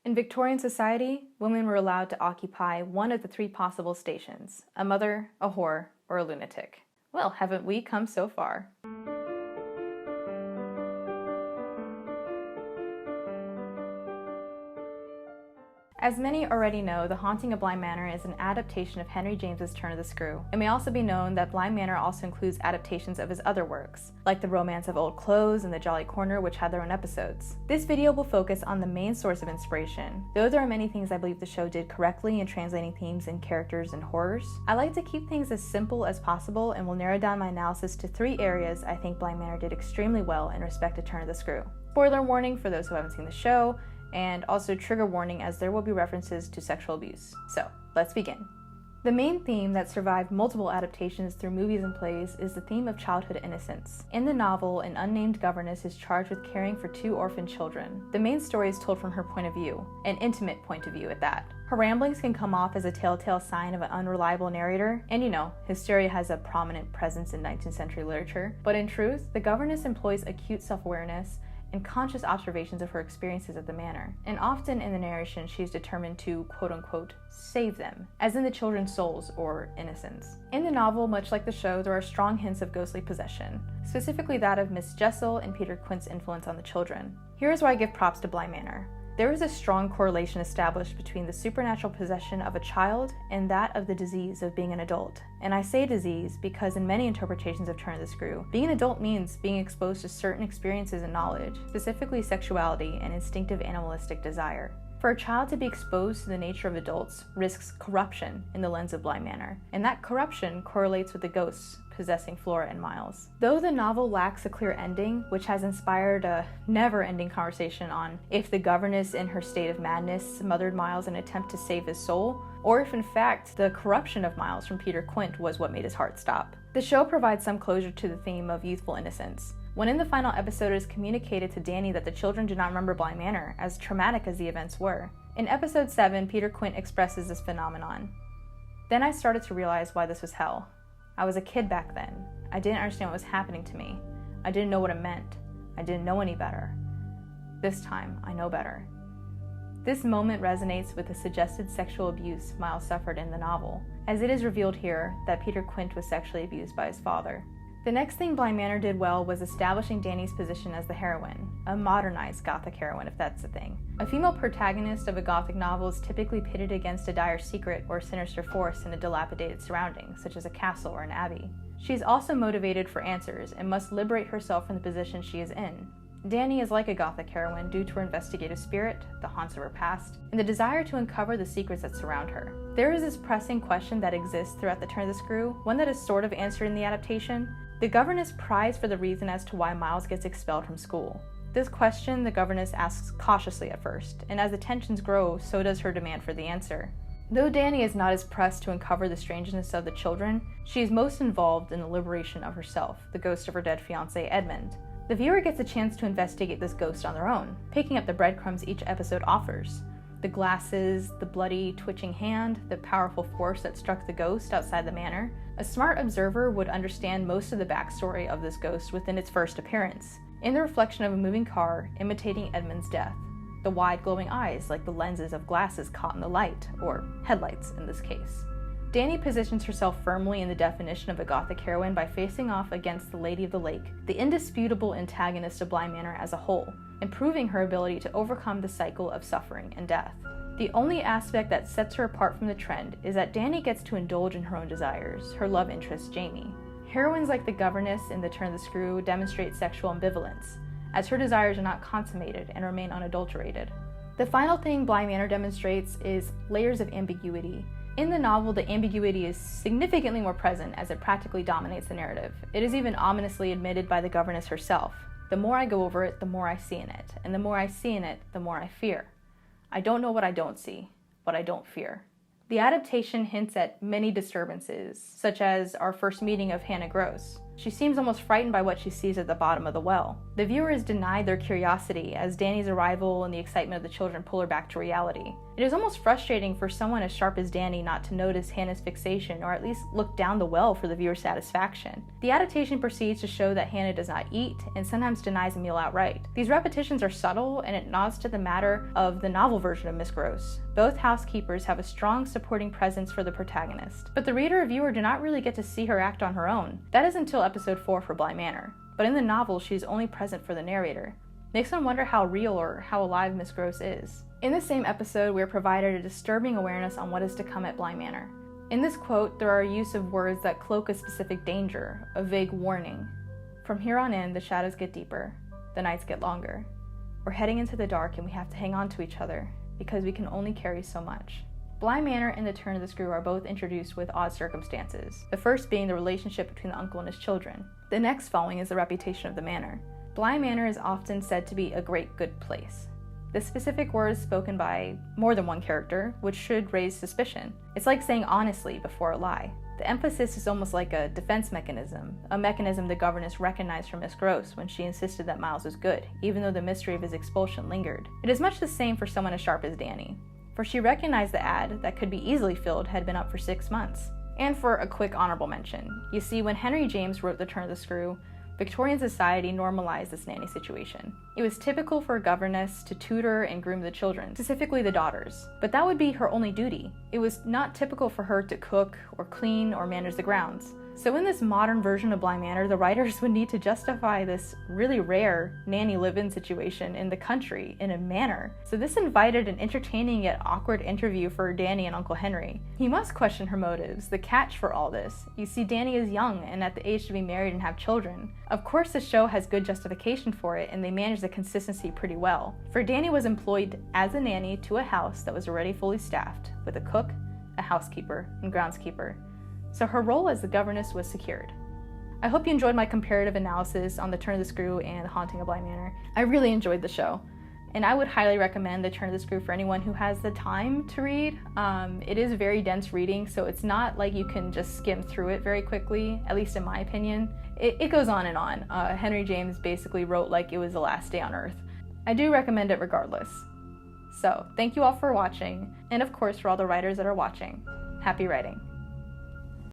In Victorian society, women were allowed to occupy one of the three possible stations: a mother, a whore, or a lunatic. Well, haven't we come so far? As many already know, The Haunting of Bly Manor is an adaptation of Henry James's Turn of the Screw. It may also be known that Bly Manor also includes adaptations of his other works, like The Romance of Old Clothes and The Jolly Corner, which had their own episodes. This video will focus on the main source of inspiration. Though there are many things I believe the show did correctly in translating themes and characters and horrors, I like to keep things as simple as possible and will narrow down my analysis to 3 areas I think Bly Manor did extremely well in respect to Turn of the Screw. Spoiler warning for those who haven't seen the show, and also trigger warning as there will be references to sexual abuse. So, let's begin. The main theme that survived multiple adaptations through movies and plays is the theme of childhood innocence. In the novel, an unnamed governess is charged with caring for 2 orphan children. The main story is told from her point of view, an intimate point of view at that. Her ramblings can come off as a telltale sign of an unreliable narrator, and you know, hysteria has a prominent presence in 19th century literature. But in truth, the governess employs acute self-awareness and conscious observations of her experiences at the manor, and often in the narration she is determined to, quote-unquote, save them, as in the children's souls, or Innocence. In the novel, much like the show, there are strong hints of ghostly possession, specifically that of Miss Jessel and Peter Quint's influence on the children. Here is where I give props to Bly Manor. There is a strong correlation established between the supernatural possession of a child and that of the disease of being an adult. And I say disease because in many interpretations of Turn of the Screw, being an adult means being exposed to certain experiences and knowledge, specifically sexuality and instinctive animalistic desire. For a child to be exposed to the nature of adults risks corruption in the lens of Bly Manor, and that corruption correlates with the ghosts possessing Flora and Miles. Though the novel lacks a clear ending, which has inspired a never-ending conversation on if the governess in her state of madness smothered Miles in an attempt to save his soul, or if in fact the corruption of Miles from Peter Quint was what made his heart stop. The show provides some closure to the theme of youthful innocence. When in the final episode it is communicated to Danny that the children do not remember Bly Manor, as traumatic as the events were. In episode 7, Peter Quint expresses this phenomenon. Then I started to realize why this was hell. I was a kid back then. I didn't understand what was happening to me. I didn't know what it meant. I didn't know any better. This time, I know better. This moment resonates with the suggested sexual abuse Miles suffered in the novel, as it is revealed here that Peter Quint was sexually abused by his father. The next thing Bly Manor did well was establishing Danny's position as the heroine, a modernized Gothic heroine if that's the thing. A female protagonist of a Gothic novel is typically pitted against a dire secret or sinister force in a dilapidated surrounding, such as a castle or an abbey. She is also motivated for answers and must liberate herself from the position she is in. Danny is like a Gothic heroine due to her investigative spirit, the haunts of her past, and the desire to uncover the secrets that surround her. There is this pressing question that exists throughout the Turn of the Screw, one that is sort of answered in the adaptation. The governess pries for the reason as to why Miles gets expelled from school. This question the governess asks cautiously at first, and as the tensions grow, so does her demand for the answer. Though Danny is not as pressed to uncover the strangeness of the children, she is most involved in the liberation of herself, the ghost of her dead fiancé Edmund. The viewer gets a chance to investigate this ghost on their own, picking up the breadcrumbs each episode offers. The glasses, the bloody, twitching hand, the powerful force that struck the ghost outside the manor. A smart observer would understand most of the backstory of this ghost within its first appearance, in the reflection of a moving car imitating Edmund's death. The wide glowing eyes like the lenses of glasses caught in the light, or headlights in this case. Danny positions herself firmly in the definition of a Gothic heroine by facing off against the Lady of the Lake, the indisputable antagonist of Bly Manor as a whole, and proving her ability to overcome the cycle of suffering and death. The only aspect that sets her apart from the trend is that Danny gets to indulge in her own desires, her love interest, Jamie. Heroines like the governess in the Turn of the Screw demonstrate sexual ambivalence, as her desires are not consummated and remain unadulterated. The final thing Bly Manor demonstrates is layers of ambiguity. In the novel, the ambiguity is significantly more present as it practically dominates the narrative. It is even ominously admitted by the governess herself. The more I go over it, the more I see in it, and the more I see in it, the more I fear. I don't know what I don't see, but I don't fear. The adaptation hints at many disturbances, such as our first meeting of Hannah Gross. She seems almost frightened by what she sees at the bottom of the well. The viewer is denied their curiosity as Dany's arrival and the excitement of the children pull her back to reality. It is almost frustrating for someone as sharp as Dany not to notice Hannah's fixation or at least look down the well for the viewer's satisfaction. The adaptation proceeds to show that Hannah does not eat and sometimes denies a meal outright. These repetitions are subtle and it nods to the matter of the novel version of Miss Gross. Both housekeepers have a strong supporting presence for the protagonist, but the reader or viewer do not really get to see her act on her own. That is until episode 4 for Bly Manor. But in the novel, she is only present for the narrator. Makes one wonder how real or how alive Miss Gross is. In the same episode, we are provided a disturbing awareness on what is to come at Bly Manor. In this quote, there are a use of words that cloak a specific danger, a vague warning. From here on in, the shadows get deeper, the nights get longer. We're heading into the dark and we have to hang on to each other, because we can only carry so much. Bly Manor and the Turn of the Screw are both introduced with odd circumstances, the first being the relationship between the uncle and his children. The next following is the reputation of the manor. Bly Manor is often said to be a great good place. This specific word is spoken by more than one character, which should raise suspicion. It's like saying honestly before a lie. The emphasis is almost like a defense mechanism, a mechanism the governess recognized from Miss Gross when she insisted that Miles was good, even though the mystery of his expulsion lingered. It is much the same for someone as sharp as Dany, for she recognized the ad that could be easily filled had been up for 6 months. And for a quick honorable mention, you see, when Henry James wrote The Turn of the Screw, Victorian society normalized this nanny situation. It was typical for a governess to tutor and groom the children, specifically the daughters, but that would be her only duty. It was not typical for her to cook or clean or manage the grounds. So in this modern version of Bly Manor, the writers would need to justify this really rare nanny live-in situation in the country in a manor. So this invited an entertaining yet awkward interview for Dany and Uncle Henry. He must question her motives, the catch for all this. You see, Dany is young and at the age to be married and have children. Of course, the show has good justification for it, and they manage the consistency pretty well. For Dany was employed as a nanny to a house that was already fully staffed, with a cook, a housekeeper, and groundskeeper. So her role as the governess was secured. I hope you enjoyed my comparative analysis on The Turn of the Screw and The Haunting of Bly Manor. I really enjoyed the show, and I would highly recommend The Turn of the Screw for anyone who has the time to read. It is very dense reading, so it's not like you can just skim through it very quickly, at least in my opinion. It goes on and on. Henry James basically wrote like it was the last day on Earth. I do recommend it regardless. So, thank you all for watching, and of course for all the writers that are watching, happy writing.